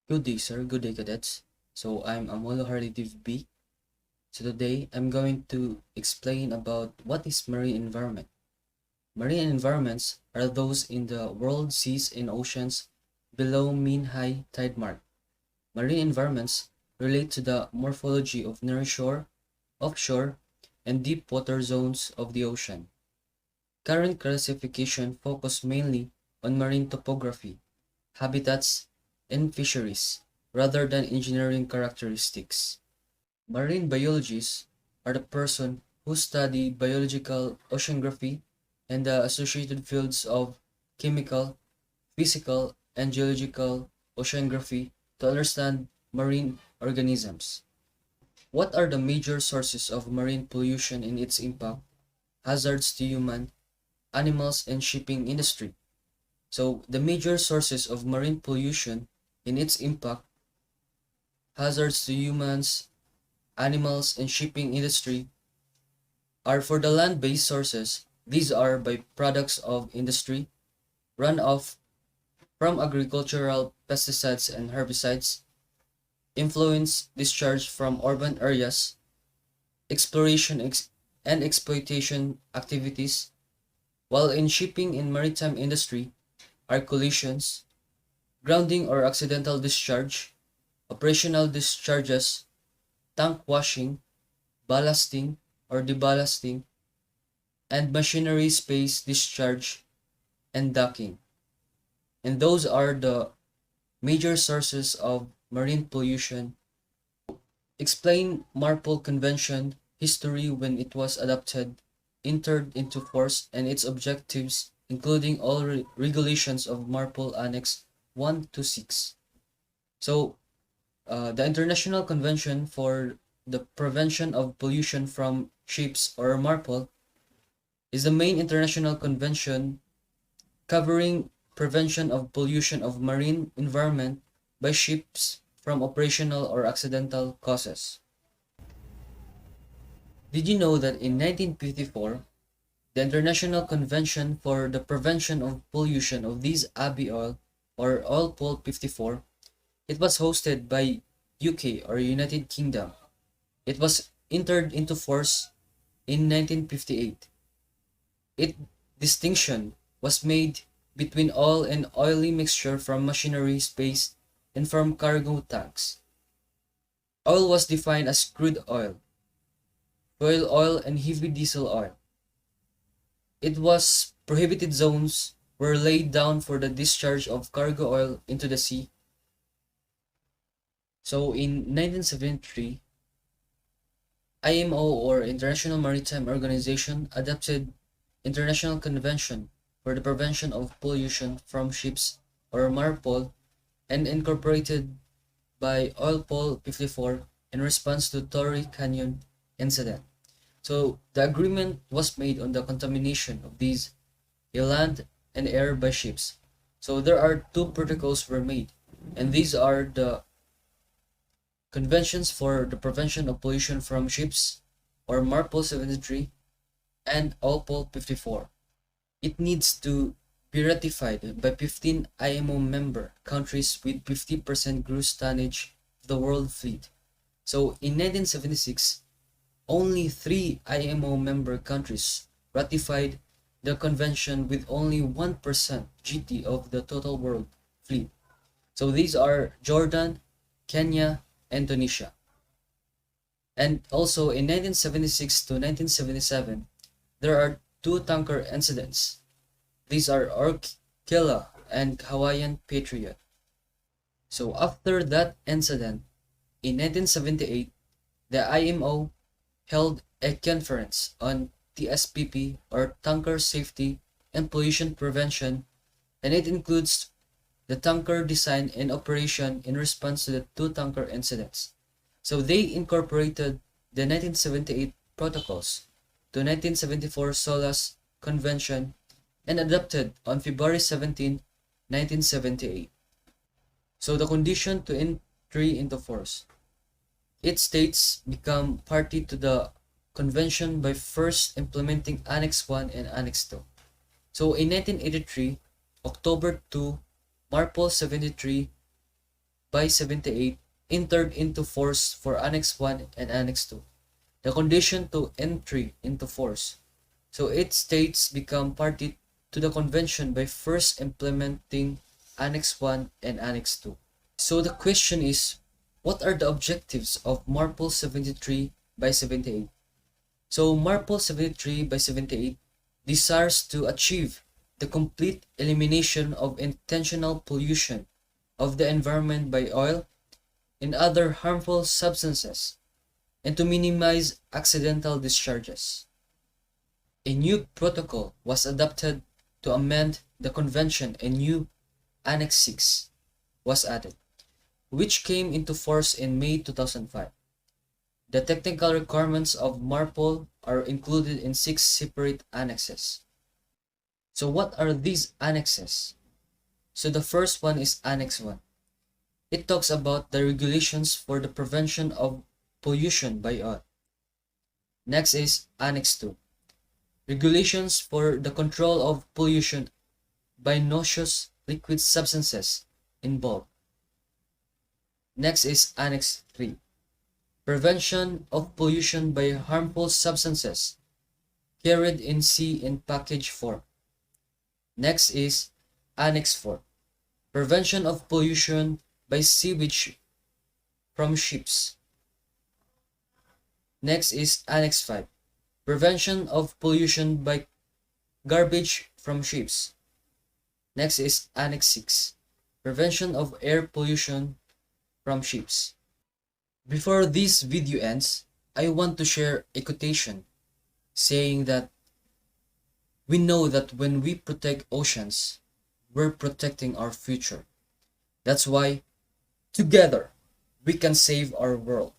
Good day, sir. Good day, cadets. So I'm Amolo Harley B. So today I'm going to explain about what is marine environment. Marine environments are those in the world seas and oceans below mean high tide mark. Marine environments relate to the morphology of near shore, offshore, and deep water zones of the ocean. Current classification focus mainly on marine topography, habitats, and fisheries, rather than engineering characteristics. Marine biologists are the person who study biological oceanography and the associated fields of chemical, physical, and geological oceanography to understand marine organisms. What are the major sources of marine pollution and its impact, hazards to human, animals, and shipping industry? So the major sources of marine pollution and its impact, hazards to humans, animals, and shipping industry are for the land-based sources. These are by products of industry, runoff from agricultural pesticides and herbicides, influence discharge from urban areas, exploration and exploitation activities, while in shipping and maritime industry are collisions, grounding or accidental discharge, operational discharges, tank washing, ballasting or deballasting, and machinery space discharge and docking. And those are the major sources of marine pollution. Explain Marpol Convention history when it was adopted, entered into force, and its objectives, including all regulations of Marpol Annex 1 to 6. So, the International Convention for the Prevention of Pollution from Ships, or Marpol, is the main international convention covering prevention of pollution of marine environment by ships from operational or accidental causes. Did you know that in 1954, the International Convention for the Prevention of Pollution of these Abbey Oil, or Oilpol 54, it was hosted by UK, or United Kingdom. It was entered into force in 1958. Its distinction was made between oil and oily mixture from machinery space and from cargo tanks. Oil was defined as crude oil, fuel oil, and heavy diesel oil. It was prohibited zones were laid down for the discharge of cargo oil into the sea. So in 1973, IMO, or International Maritime Organization, adopted International Convention for the Prevention of Pollution from Ships, or Marpol, and incorporated by Oilpol 54 in response to Torrey Canyon incident. So the agreement was made on the contamination of these land and air by ships. So there are two protocols were made, and these are the Conventions for the Prevention of Pollution from Ships, or Marpol 73, and Oilpol 54. It needs to be ratified by 15 IMO member countries with 50% gross tonnage of the world fleet. So in 1976, only 3 IMO member countries ratified the convention with only 1% GT of the total world fleet. So these are Jordan, Kenya, and Tunisia. And also in 1976 to 1977, there are 2 tanker incidents. These are Orkilla and Hawaiian Patriot. So after that incident, in 1978, the IMO held a conference on TSPP, or Tanker Safety and Pollution Prevention, and it includes the tanker design and operation in response to the 2 tanker incidents. So they incorporated the 1978 protocols to 1974 SOLAS Convention and adopted on February 17, 1978. So the condition to entry into force. Its states become party to the convention by first implementing Annex 1 and Annex 2. So in 1983, October 2, Marpol 73 by 78 entered into force for Annex 1 and Annex 2, the condition to entry into force. So its states become party to the convention by first implementing Annex 1 and Annex 2. So the question is, what are the objectives of Marpol 73 by 78? So Marpol 73 by 78 desires to achieve the complete elimination of intentional pollution of the environment by oil and other harmful substances, and to minimize accidental discharges. A new protocol was adopted to amend the convention, and new Annex 6 was added, which came into force in May 2005. The technical requirements of Marpol are included in 6 separate annexes. So what are these annexes? So the first one is Annex 1. It talks about the regulations for the prevention of pollution by oil. Next is Annex 2. Regulations for the control of pollution by noxious liquid substances in bulk. Next is Annex 3. Prevention of pollution by harmful substances carried in sea in package form. Next is Annex 4. Prevention of pollution by sewage from ships. Next is Annex 5. Prevention of pollution by garbage from ships. Next is Annex 6. Prevention of air pollution from ships. Before this video ends, I want to share a quotation saying that we know that when we protect oceans, we're protecting our future. That's why, together, we can save our world.